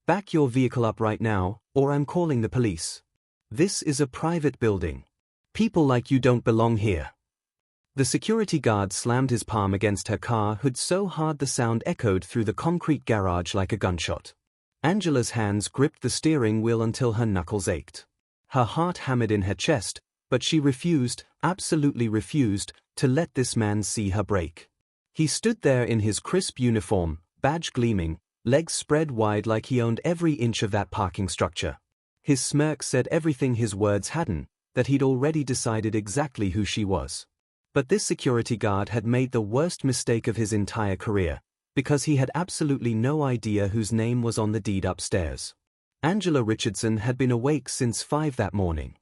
Back your vehicle up right now, or I'm calling the police. This is a private building. People like you don't belong here. The security guard slammed his palm against her car hood so hard the sound echoed through the concrete garage like a gunshot. Angela's hands gripped the steering wheel until her knuckles ached. Her heart hammered in her chest, but she refused, absolutely refused, to let this man see her break. He stood there in his crisp uniform, badge gleaming, legs spread wide like he owned every inch of that parking structure. His smirk said everything his words hadn't, that he'd already decided exactly who she was. But this security guard had made the worst mistake of his entire career, because he had absolutely no idea whose name was on the deed upstairs. Angela Richardson had been awake since 5 that morning.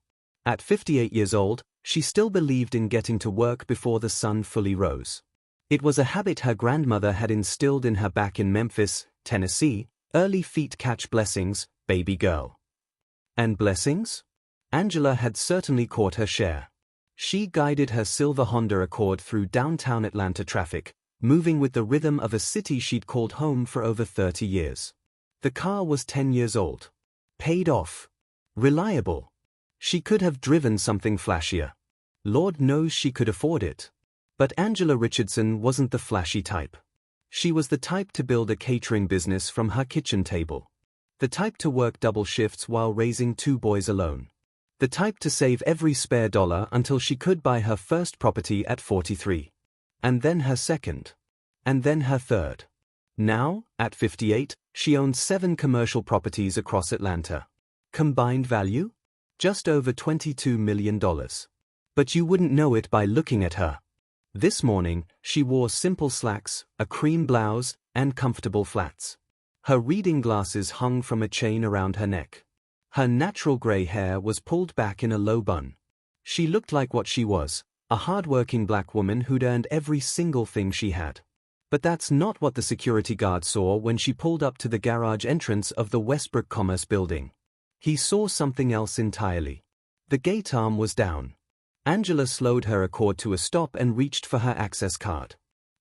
At 58 years old, she still believed in getting to work before the sun fully rose. It was a habit her grandmother had instilled in her back in Memphis, Tennessee. Early feet catch blessings, baby girl. And blessings? Angela had certainly caught her share. She guided her silver Honda Accord through downtown Atlanta traffic, moving with the rhythm of a city she'd called home for over 30 years. The car was 10 years old. Paid off. Reliable. She could have driven something flashier. Lord knows she could afford it. But Angela Richardson wasn't the flashy type. She was the type to build a catering business from her kitchen table. The type to work double shifts while raising 2 boys alone. The type to save every spare dollar until she could buy her first property at 43. And then her second. And then her third. Now, at 58, she owns 7 commercial properties across Atlanta. Combined value? Just over $22 million. But you wouldn't know it by looking at her. This morning, she wore simple slacks, a cream blouse, and comfortable flats. Her reading glasses hung from a chain around her neck. Her natural gray hair was pulled back in a low bun. She looked like what she was, a hardworking black woman who'd earned every single thing she had. But that's not what the security guard saw when she pulled up to the garage entrance of the Westbrook Commerce Building. He saw something else entirely. The gate arm was down. Angela slowed her Accord to a stop and reached for her access card.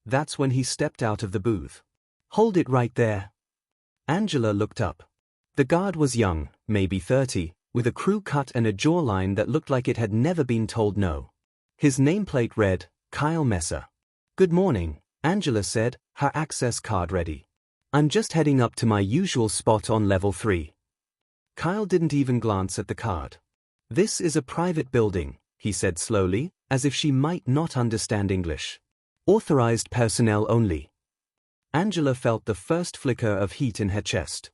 That's when he stepped out of the booth. "Hold it right there." Angela looked up. The guard was young, maybe 30, with a crew cut and a jawline that looked like it had never been told no. His nameplate read, Kyle Messer. "Good morning," Angela said, her access card ready. "I'm just heading up to my usual spot on level 3. Kyle didn't even glance at the card. "This is a private building," he said slowly, as if she might not understand English. "Authorized personnel only." Angela felt the first flicker of heat in her chest.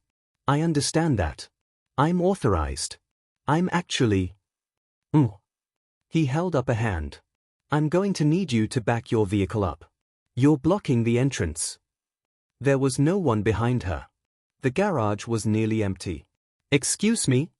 "I understand that. I'm authorized. I'm actually..." He held up a hand. "I'm going to need you to back your vehicle up. You're blocking the entrance." There was no one behind her. The garage was nearly empty. "Excuse me?"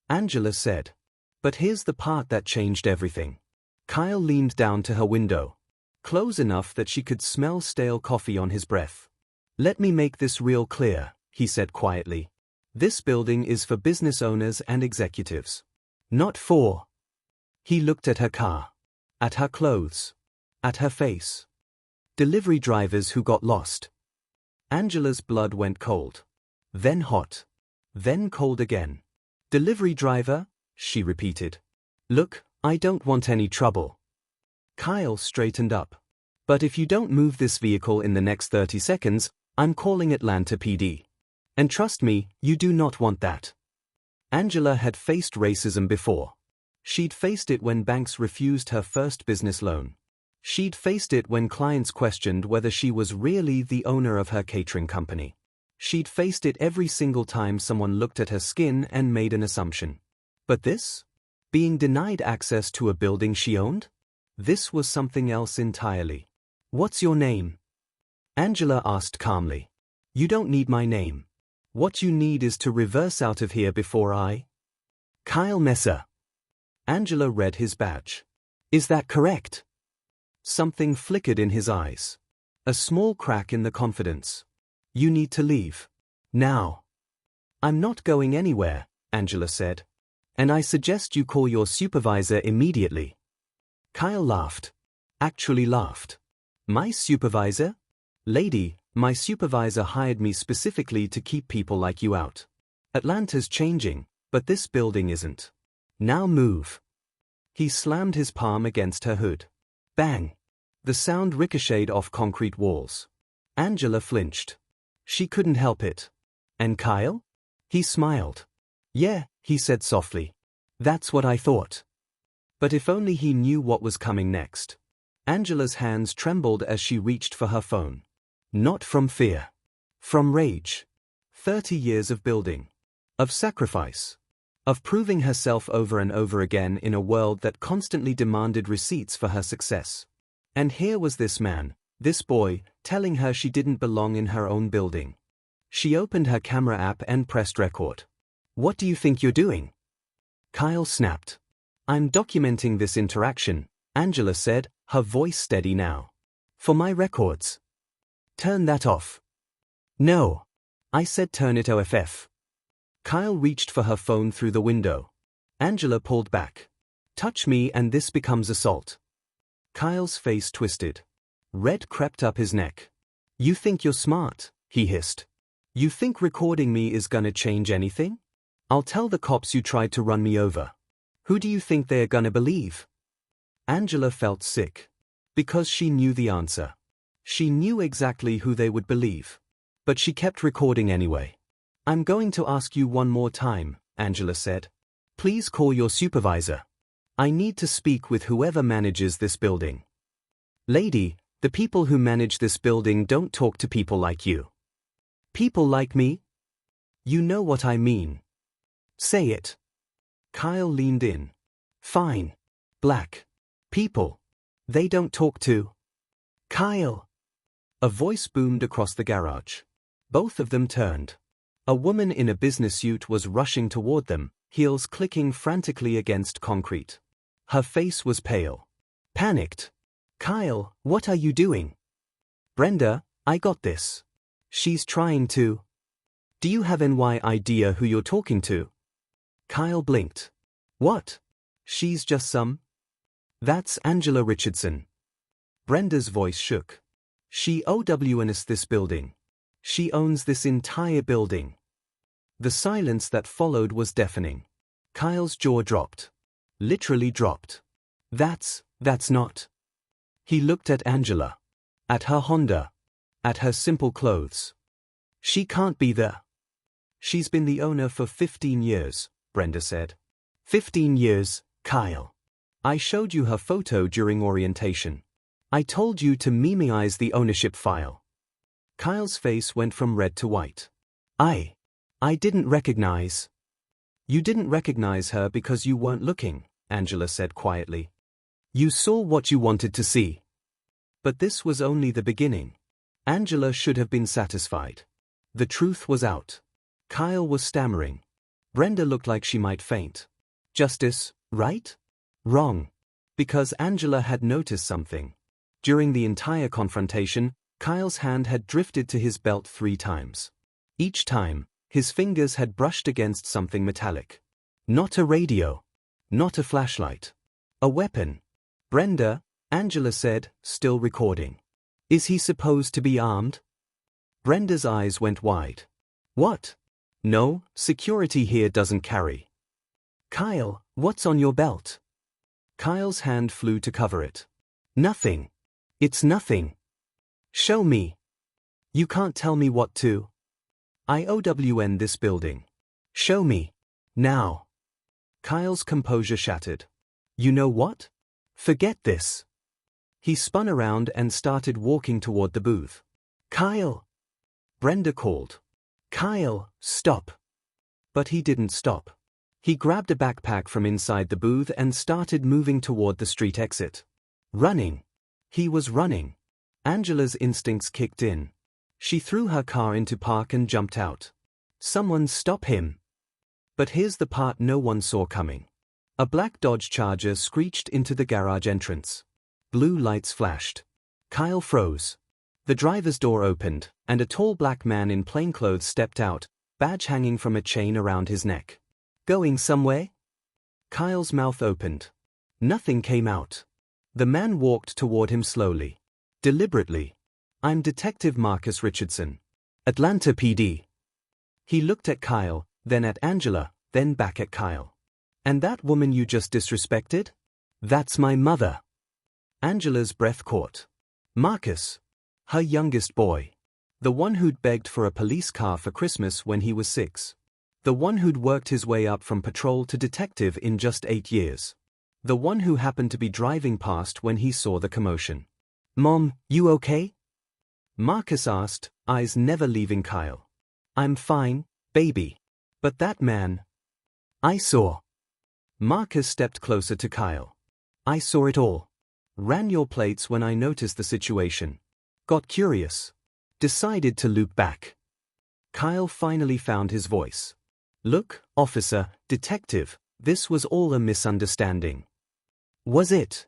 Angela said. But here's the part that changed everything. Kyle leaned down to her window. Close enough that she could smell stale coffee on his breath. "Let me make this real clear," he said quietly. "This building is for business owners and executives. Not for..." He looked at her car. At her clothes. At her face. "Delivery drivers who got lost." Angela's blood went cold. Then hot. Then cold again. "Delivery driver?" she repeated. "Look, I don't want any trouble." Kyle straightened up. "But if you don't move this vehicle in the next 30 seconds, I'm calling Atlanta PD. And trust me, you do not want that." Angela had faced racism before. She'd faced it when banks refused her first business loan. She'd faced it when clients questioned whether she was really the owner of her catering company. She'd faced it every single time someone looked at her skin and made an assumption. But this? Being denied access to a building she owned? This was something else entirely. "What's your name?" Angela asked calmly. "You don't need my name. What you need is to reverse out of here before I..." "Kyle Messer." Angela read his badge. "Is that correct?" Something flickered in his eyes. A small crack in the confidence. "You need to leave. Now." "I'm not going anywhere," Angela said. "And I suggest you call your supervisor immediately." Kyle laughed. Actually laughed. "My supervisor? Lady, My supervisor hired me specifically to keep people like you out. Atlanta's changing, but this building isn't. Now move. He slammed his palm against her hood. Bang! The sound ricocheted off concrete walls. Angela flinched. She couldn't help it. And Kyle? He smiled. Yeah, he said softly. That's what I thought. But if only he knew what was coming next. Angela's hands trembled as she reached for her phone. Not from fear. From rage. 30 years of building. Of sacrifice. Of proving herself over and over again in a world that constantly demanded receipts for her success. And here was this man, this boy, telling her she didn't belong in her own building. She opened her camera app and pressed record. What do you think you're doing? Kyle snapped. I'm documenting this interaction, Angela said, her voice steady now. For my records. Turn that off. No. I said turn it off. Kyle reached for her phone through the window. Angela pulled back. Touch me and this becomes assault. Kyle's face twisted. Red crept up his neck. You think you're smart, he hissed. You think recording me is gonna change anything? I'll tell the cops you tried to run me over. Who do you think they're gonna believe? Angela felt sick. Because she knew the answer. She knew exactly who they would believe. But she kept recording anyway. I'm going to ask you one more time, Angela said. Please call your supervisor. I need to speak with whoever manages this building. Lady, the people who manage this building don't talk to people like you. People like me? You know what I mean. Say it. Kyle leaned in. Fine. Black. People. They don't talk to. Kyle. A voice boomed across the garage. Both of them turned. A woman in a business suit was rushing toward them, heels clicking frantically against concrete. Her face was pale. Panicked. Kyle, what are you doing? Brenda, I got this. She's trying to. Do you have any idea who you're talking to? Kyle blinked. What? She's just some. That's Angela Richardson. Brenda's voice shook. She owns this building. She owns this entire building. The silence that followed was deafening. Kyle's jaw dropped. Literally dropped. That's not. He looked at Angela. At her Honda. At her simple clothes. She can't be the. She's been the owner for 15 years, Brenda said. 15 years, Kyle. I showed you her photo during orientation. I told you to memeize the ownership file. Kyle's face went from red to white. I didn't recognize. You didn't recognize her because you weren't looking, Angela said quietly. You saw what you wanted to see. But this was only the beginning. Angela should have been satisfied. The truth was out. Kyle was stammering. Brenda looked like she might faint. Justice, right? Wrong. Because Angela had noticed something. During the entire confrontation, Kyle's hand had drifted to his belt 3 times. Each time, his fingers had brushed against something metallic. Not a radio. Not a flashlight. A weapon. Brenda, Angela said, still recording. Is he supposed to be armed? Brenda's eyes went wide. What? No, security here doesn't carry. Kyle, what's on your belt? Kyle's hand flew to cover it. Nothing. It's nothing. Show me. You can't tell me what to. I own this building. Show me. Now. Kyle's composure shattered. You know what? Forget this. He spun around and started walking toward the booth. Kyle! Brenda called. Kyle, stop. But he didn't stop. He grabbed a backpack from inside the booth and started moving toward the street exit. Running. He was running. Angela's instincts kicked in. She threw her car into park and jumped out. Someone stop him. But here's the part no one saw coming. A black Dodge Charger screeched into the garage entrance. Blue lights flashed. Kyle froze. The driver's door opened, and a tall black man in plainclothes stepped out, badge hanging from a chain around his neck. Going somewhere? Kyle's mouth opened. Nothing came out. The man walked toward him slowly. Deliberately. I'm Detective Marcus Richardson. Atlanta PD. He looked at Kyle, then at Angela, then back at Kyle. And that woman you just disrespected? That's my mother. Angela's breath caught. Marcus. Her youngest boy. The one who'd begged for a police car for Christmas when he was 6. The one who'd worked his way up from patrol to detective in just 8 years. The one who happened to be driving past when he saw the commotion. Mom, you okay? Marcus asked, eyes never leaving Kyle. I'm fine, baby. But that man. I saw. Marcus stepped closer to Kyle. I saw it all. Ran your plates when I noticed the situation. Got curious. Decided to loop back. Kyle finally found his voice. Look, officer, detective, this was all a misunderstanding. Was it?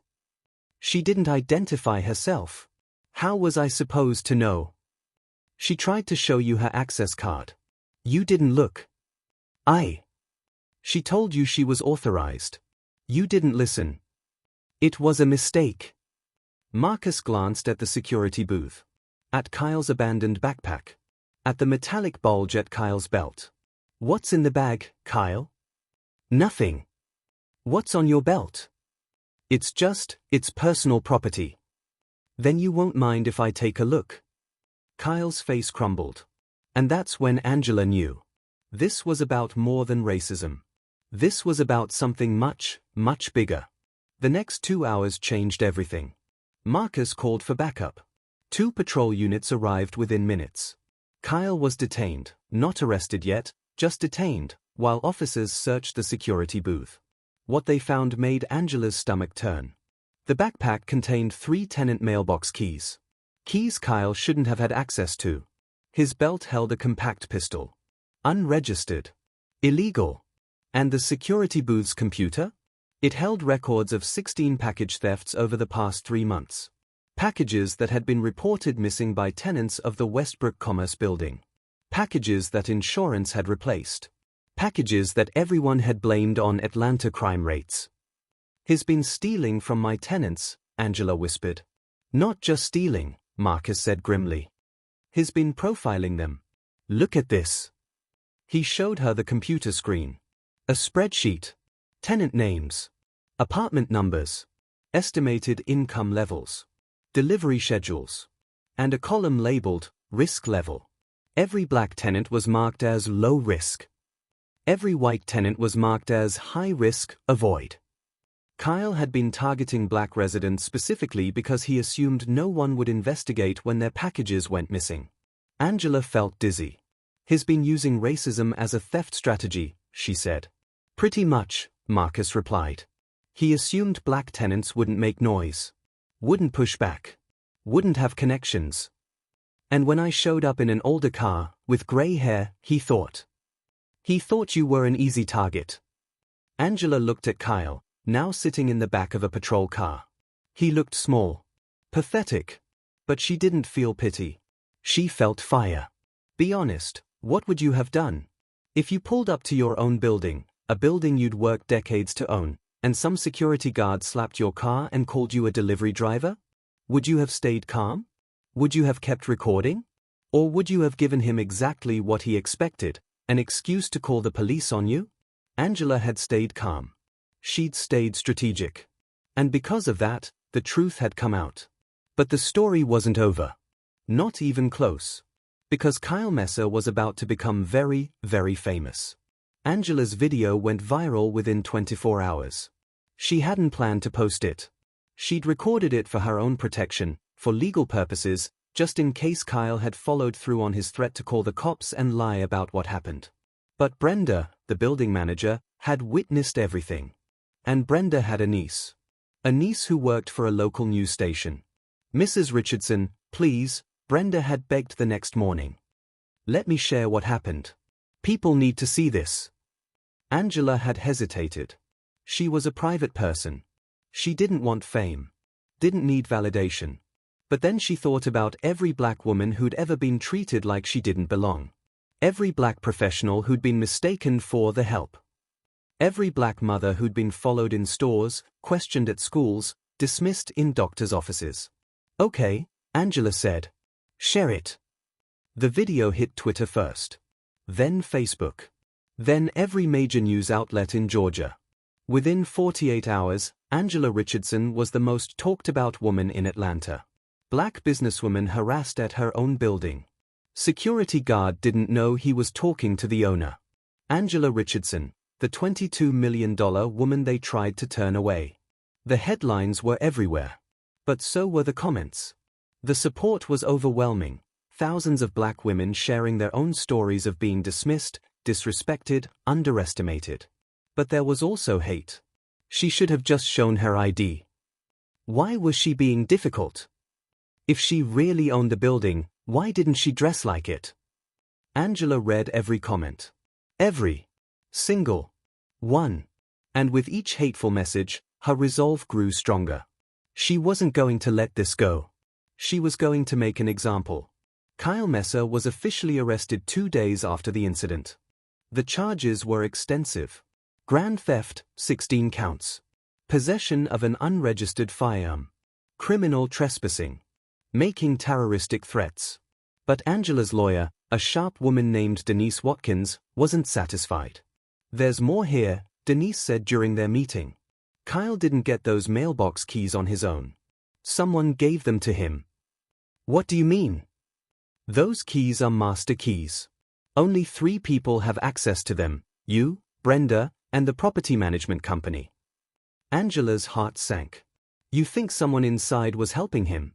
She didn't identify herself. How was I supposed to know? She tried to show you her access card. You didn't look. She told you she was authorized. You didn't listen. It was a mistake. Marcus glanced at the security booth. At Kyle's abandoned backpack. At the metallic bulge at Kyle's belt. What's in the bag, Kyle? Nothing. What's on your belt? It's personal property. Then you won't mind if I take a look. Kyle's face crumbled. And that's when Angela knew. This was about more than racism. This was about something much, much bigger. The next 2 hours changed everything. Marcus called for backup. 2 patrol units arrived within minutes. Kyle was detained, not arrested yet, just detained, while officers searched the security booth. What they found made Angela's stomach turn. The backpack contained 3 tenant mailbox keys. Keys Kyle shouldn't have had access to. His belt held a compact pistol. Unregistered. Illegal. And the security booth's computer? It held records of 16 package thefts over the past 3 months. Packages that had been reported missing by tenants of the Westbrook Commerce Building. Packages that insurance had replaced. Packages that everyone had blamed on Atlanta crime rates. He's been stealing from my tenants, Angela whispered. Not just stealing, Marcus said grimly. He's been profiling them. Look at this. He showed her the computer screen. A spreadsheet. Tenant names. Apartment numbers. Estimated income levels. Delivery schedules. And a column labeled, risk level. Every black tenant was marked as low risk. Every white tenant was marked as high risk, avoid. Kyle had been targeting black residents specifically because he assumed no one would investigate when their packages went missing. Angela felt dizzy. He's been using racism as a theft strategy, she said. Pretty much, Marcus replied. He assumed black tenants wouldn't make noise. Wouldn't push back. Wouldn't have connections. And when I showed up in an older car, with gray hair, he thought you were an easy target. Angela looked at Kyle, now sitting in the back of a patrol car. He looked small. Pathetic. But she didn't feel pity. She felt fire. Be honest, what would you have done? If you pulled up to your own building, a building you'd worked decades to own, and some security guard slapped your car and called you a delivery driver? Would you have stayed calm? Would you have kept recording? Or would you have given him exactly what he expected, an excuse to call the police on you? Angela had stayed calm. She'd stayed strategic. And because of that, the truth had come out. But the story wasn't over. Not even close. Because Kyle Messer was about to become very, very famous. Angela's video went viral within 24 hours. She hadn't planned to post it. She'd recorded it for her own protection, for legal purposes, just in case Kyle had followed through on his threat to call the cops and lie about what happened. But Brenda, the building manager, had witnessed everything. And Brenda had a niece. A niece who worked for a local news station. Mrs. Richardson, please, Brenda had begged the next morning. Let me share what happened. People need to see this. Angela had hesitated. She was a private person. She didn't want fame. Didn't need validation. But then she thought about every black woman who'd ever been treated like she didn't belong. Every black professional who'd been mistaken for the help. Every black mother who'd been followed in stores, questioned at schools, dismissed in doctors' offices. Okay, Angela said. Share it. The video hit Twitter first. Then Facebook. Then every major news outlet in Georgia. Within 48 hours, Angela Richardson was the most talked about woman in Atlanta. Black businesswoman harassed at her own building. Security guard didn't know he was talking to the owner. Angela Richardson, the $22 million woman they tried to turn away. The headlines were everywhere. But so were the comments. The support was overwhelming. Thousands of black women sharing their own stories of being dismissed, disrespected, underestimated. But there was also hate. She should have just shown her ID. Why was she being difficult? If she really owned the building, why didn't she dress like it? Angela read every comment. Every single one. And with each hateful message, her resolve grew stronger. She wasn't going to let this go. She was going to make an example. Kyle Messer was officially arrested 2 days after the incident. The charges were extensive. Grand theft, 16 counts. Possession of an unregistered firearm. Criminal trespassing. Making terroristic threats. But Angela's lawyer, a sharp woman named Denise Watkins, wasn't satisfied. "There's more here," Denise said during their meeting. "Kyle didn't get those mailbox keys on his own. Someone gave them to him." "What do you mean?" "Those keys are master keys. Only 3 people have access to them, you, Brenda, and the property management company." Angela's heart sank. "You think someone inside was helping him?"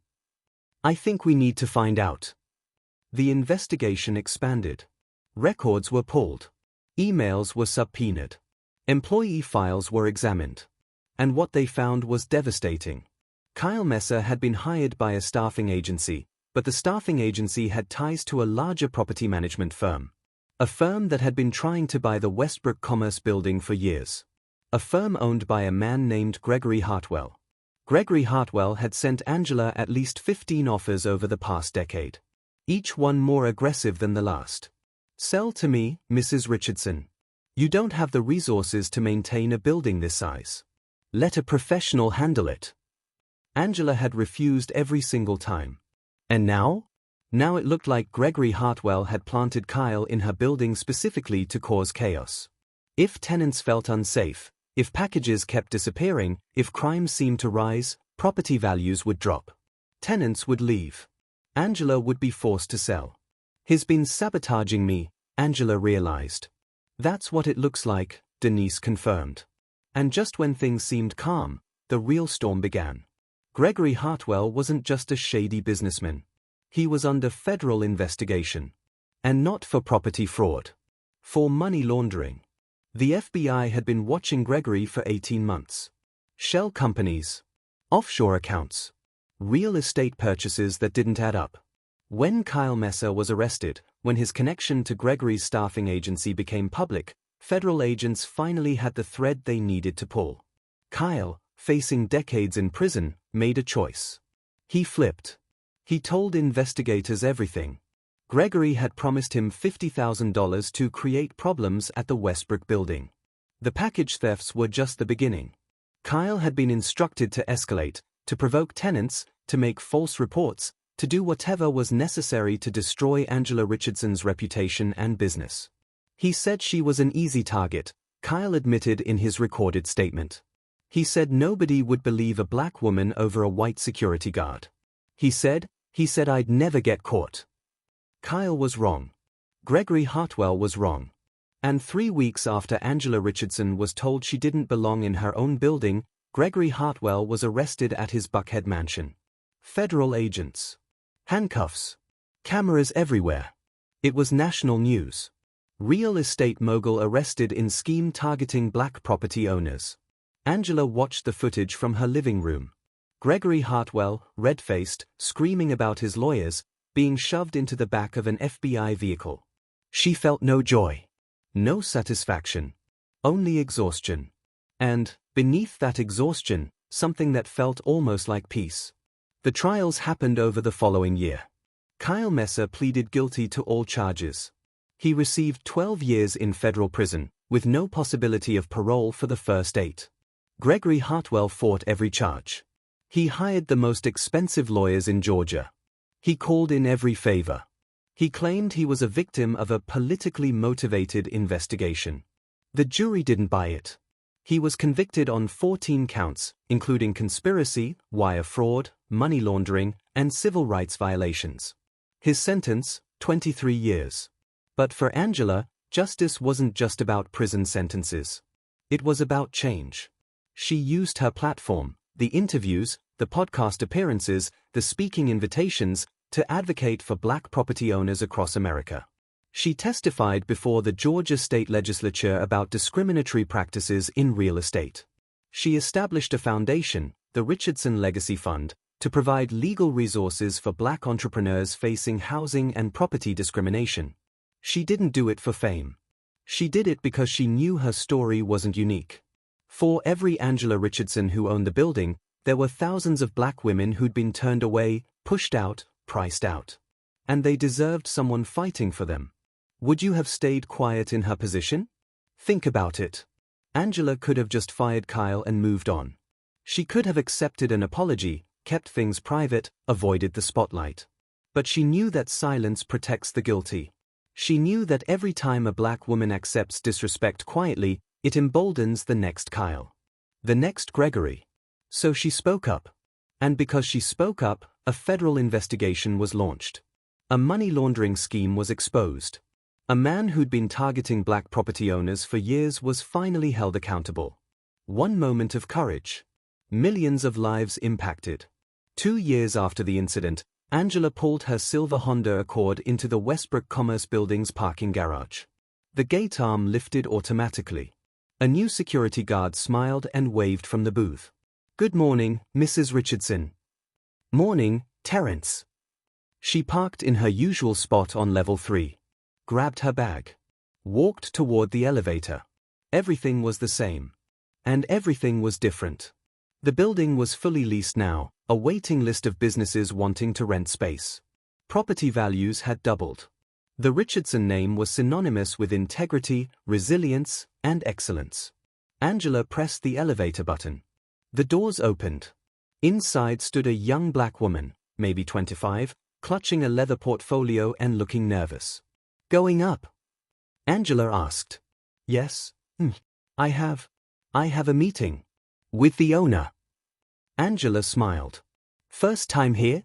"I think we need to find out." The investigation expanded. Records were pulled. Emails were subpoenaed. Employee files were examined. And what they found was devastating. Kyle Messer had been hired by a staffing agency, but the staffing agency had ties to a larger property management firm. A firm that had been trying to buy the Westbrook Commerce Building for years. A firm owned by a man named Gregory Hartwell. Gregory Hartwell had sent Angela at least 15 offers over the past decade. Each one more aggressive than the last. "Sell to me, Mrs. Richardson. You don't have the resources to maintain a building this size. Let a professional handle it." Angela had refused every single time. And now? Now it looked like Gregory Hartwell had planted Kyle in her building specifically to cause chaos. If tenants felt unsafe, if packages kept disappearing, if crime seemed to rise, property values would drop. Tenants would leave. Angela would be forced to sell. "He's been sabotaging me," Angela realized. "That's what it looks like," Denise confirmed. And just when things seemed calm, the real storm began. Gregory Hartwell wasn't just a shady businessman. He was under federal investigation. And not for property fraud. For money laundering. The FBI had been watching Gregory for 18 months. Shell companies. Offshore accounts. Real estate purchases that didn't add up. When Kyle Messer was arrested, when his connection to Gregory's staffing agency became public, federal agents finally had the thread they needed to pull. Kyle, facing decades in prison, made a choice. He flipped. He told investigators everything. Gregory had promised him $50,000 to create problems at the Westbrook building. The package thefts were just the beginning. Kyle had been instructed to escalate, to provoke tenants, to make false reports, to do whatever was necessary to destroy Angela Richardson's reputation and business. He said she was an easy target, Kyle admitted in his recorded statement. He said nobody would believe a black woman over a white security guard. He said I'd never get caught. Kyle was wrong. Gregory Hartwell was wrong. And 3 weeks after Angela Richardson was told she didn't belong in her own building, Gregory Hartwell was arrested at his Buckhead mansion. Federal agents. Handcuffs. Cameras everywhere. It was national news. Real estate mogul arrested in scheme targeting black property owners. Angela watched the footage from her living room. Gregory Hartwell, red-faced, screaming about his lawyers, being shoved into the back of an FBI vehicle. She felt no joy. No satisfaction. Only exhaustion. And, beneath that exhaustion, something that felt almost like peace. The trials happened over the following year. Kyle Messer pleaded guilty to all charges. He received 12 years in federal prison, with no possibility of parole for the first 8. Gregory Hartwell fought every charge. He hired the most expensive lawyers in Georgia. He called in every favor. He claimed he was a victim of a politically motivated investigation. The jury didn't buy it. He was convicted on 14 counts, including conspiracy, wire fraud, money laundering, and civil rights violations. His sentence, 23 years. But for Angela, justice wasn't just about prison sentences. It was about change. She used her platform, the interviews, the podcast appearances, the speaking invitations, to advocate for black property owners across America. She testified before the Georgia state legislature about discriminatory practices in real estate. She established a foundation, the Richardson Legacy Fund, to provide legal resources for black entrepreneurs facing housing and property discrimination. She didn't do it for fame. She did it because she knew her story wasn't unique. For every Angela Richardson who owned the building, there were thousands of black women who'd been turned away, pushed out, priced out. And they deserved someone fighting for them. Would you have stayed quiet in her position? Think about it. Angela could have just fired Kyle and moved on. She could have accepted an apology, kept things private, avoided the spotlight. But she knew that silence protects the guilty. She knew that every time a black woman accepts disrespect quietly, it emboldens the next Kyle. The next Gregory. So she spoke up. And because she spoke up, a federal investigation was launched. A money laundering scheme was exposed. A man who'd been targeting black property owners for years was finally held accountable. One moment of courage. Millions of lives impacted. 2 years after the incident, Angela pulled her silver Honda Accord into the Westbrook Commerce Building's parking garage. The gate arm lifted automatically. A new security guard smiled and waved from the booth. "Good morning, Mrs. Richardson." "Morning, Terrence." She parked in her usual spot on level 3. Grabbed her bag. Walked toward the elevator. Everything was the same. And everything was different. The building was fully leased now, a waiting list of businesses wanting to rent space. Property values had doubled. The Richardson name was synonymous with integrity, resilience, and excellence. Angela pressed the elevator button. The doors opened. Inside stood a young black woman, maybe 25, clutching a leather portfolio and looking nervous. "Going up?" Angela asked. "Yes, I have a meeting. With the owner." Angela smiled. "First time here?"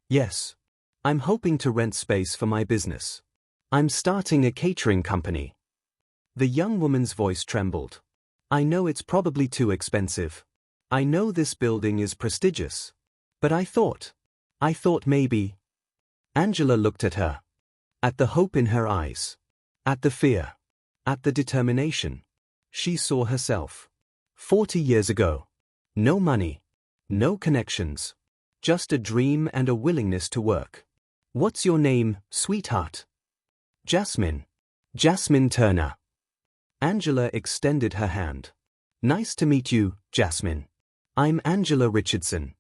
"Yes. I'm hoping to rent space for my business. I'm starting a catering company." The young woman's voice trembled. "I know it's probably too expensive. I know this building is prestigious. But I thought maybe." Angela looked at her. At the hope in her eyes. At the fear. At the determination. She saw herself. 40 years ago. No money. No connections. Just a dream and a willingness to work. "What's your name, sweetheart?" "Jasmine. Jasmine Turner." Angela extended her hand. "Nice to meet you, Jasmine. I'm Angela Richardson."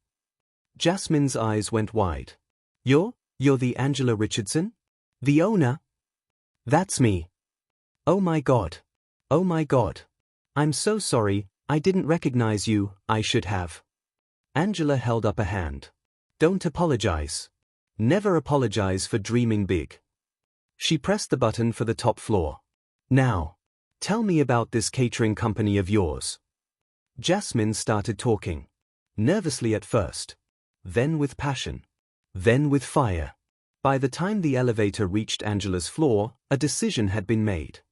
Jasmine's eyes went wide. You're the Angela Richardson? The owner?" "That's me." "Oh my God. Oh my God. I'm so sorry, I didn't recognize you, I should have." Angela held up a hand. "Don't apologize. Never apologize for dreaming big." She pressed the button for the top floor. "Now, tell me about this catering company of yours." Jasmine started talking. Nervously at first. Then with passion. Then with fire. By the time the elevator reached Angela's floor, a decision had been made.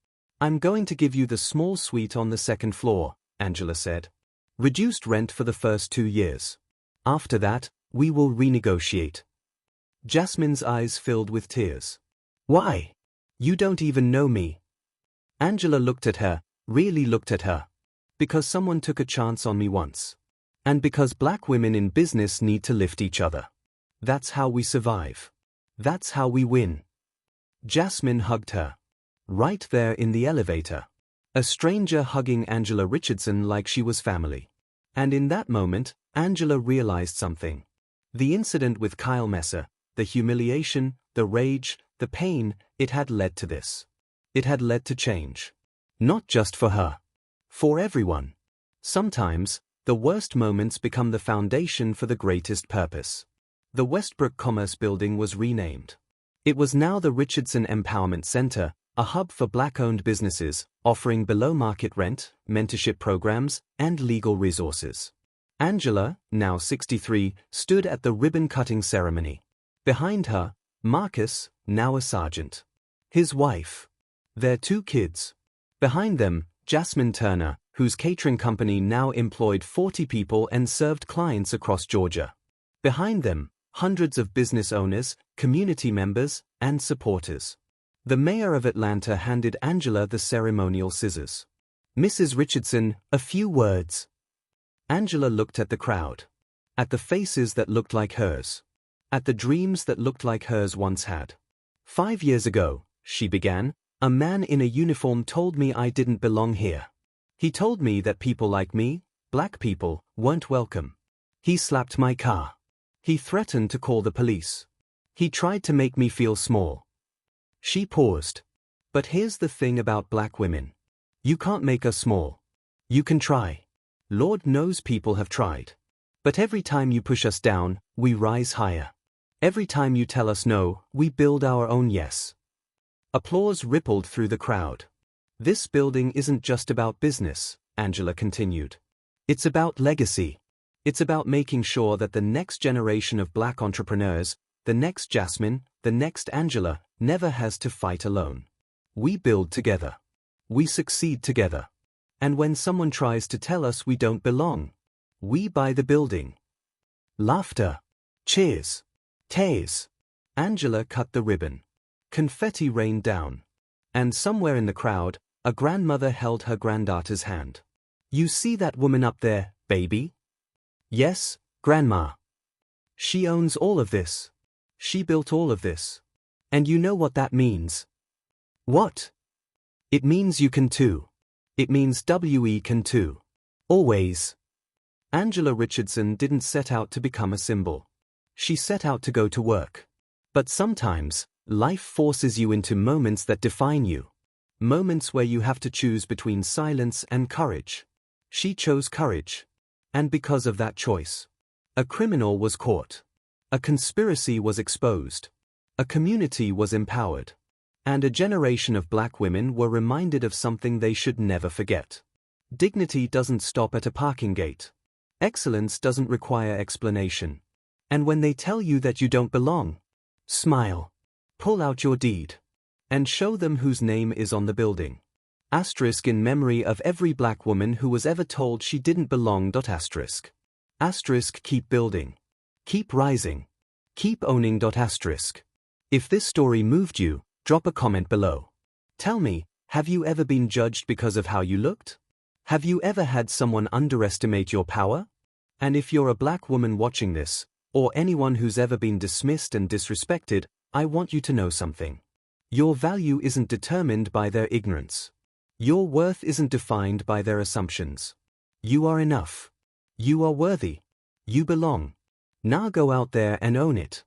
"I'm going to give you the small suite on the second floor," Angela said. "Reduced rent for the first 2 years. After that, we will renegotiate." Jasmine's eyes filled with tears. "Why? You don't even know me." Angela looked at her, really looked at her. "Because someone took a chance on me once. And because black women in business need to lift each other. That's how we survive. That's how we win." Jasmine hugged her. Right there in the elevator. A stranger hugging Angela Richardson like she was family. And in that moment, Angela realized something. The incident with Kyle Messer, the humiliation, the rage, the pain, it had led to this. It had led to change. Not just for her. For everyone. Sometimes, the worst moments become the foundation for the greatest purpose. The Westbrook Commerce Building was renamed. It was now the Richardson Empowerment Center, a hub for Black-owned businesses, offering below-market rent, mentorship programs, and legal resources. Angela, now 63, stood at the ribbon-cutting ceremony. Behind her, Marcus, now a sergeant. His wife. Their 2 kids. Behind them, Jasmine Turner, whose catering company now employed 40 people and served clients across Georgia. Behind them, hundreds of business owners, community members, and supporters. The mayor of Atlanta handed Angela the ceremonial scissors. "Mrs. Richardson, a few words." Angela looked at the crowd. At the faces that looked like hers. At the dreams that looked like hers once had. "5 years ago," she began, "a man in a uniform told me I didn't belong here. He told me that people like me, black people, weren't welcome. He slapped my car. He threatened to call the police. He tried to make me feel small." She paused. "But here's the thing about black women. You can't make us small. You can try. Lord knows people have tried. But every time you push us down, we rise higher. Every time you tell us no, we build our own yes." Applause rippled through the crowd. "This building isn't just about business," Angela continued. "It's about legacy. It's about making sure that the next generation of black entrepreneurs, the next Jasmine, the next Angela, never has to fight alone. We build together. We succeed together. And when someone tries to tell us we don't belong, we buy the building." Laughter. Cheers. Tears. Angela cut the ribbon. Confetti rained down. And somewhere in the crowd, a grandmother held her granddaughter's hand. "You see that woman up there, baby?" "Yes, Grandma. She owns all of this. She built all of this. And you know what that means?" "What?" "It means you can too. It means we can too. Always." Angela Richardson didn't set out to become a symbol. She set out to go to work. But sometimes, life forces you into moments that define you. Moments where you have to choose between silence and courage. She chose courage. And because of that choice, a criminal was caught. A conspiracy was exposed. A community was empowered. And a generation of black women were reminded of something they should never forget. Dignity doesn't stop at a parking gate. Excellence doesn't require explanation. And when they tell you that you don't belong, smile. Pull out your deed. And show them whose name is on the building. Asterisk in memory of every black woman who was ever told she didn't belong. Asterisk. Asterisk keep building. Keep rising. Keep owning. Asterisk. If this story moved you, drop a comment below. Tell me, have you ever been judged because of how you looked? Have you ever had someone underestimate your power? And if you're a black woman watching this, or anyone who's ever been dismissed and disrespected, I want you to know something. Your value isn't determined by their ignorance. Your worth isn't defined by their assumptions. You are enough. You are worthy. You belong. Now go out there and own it.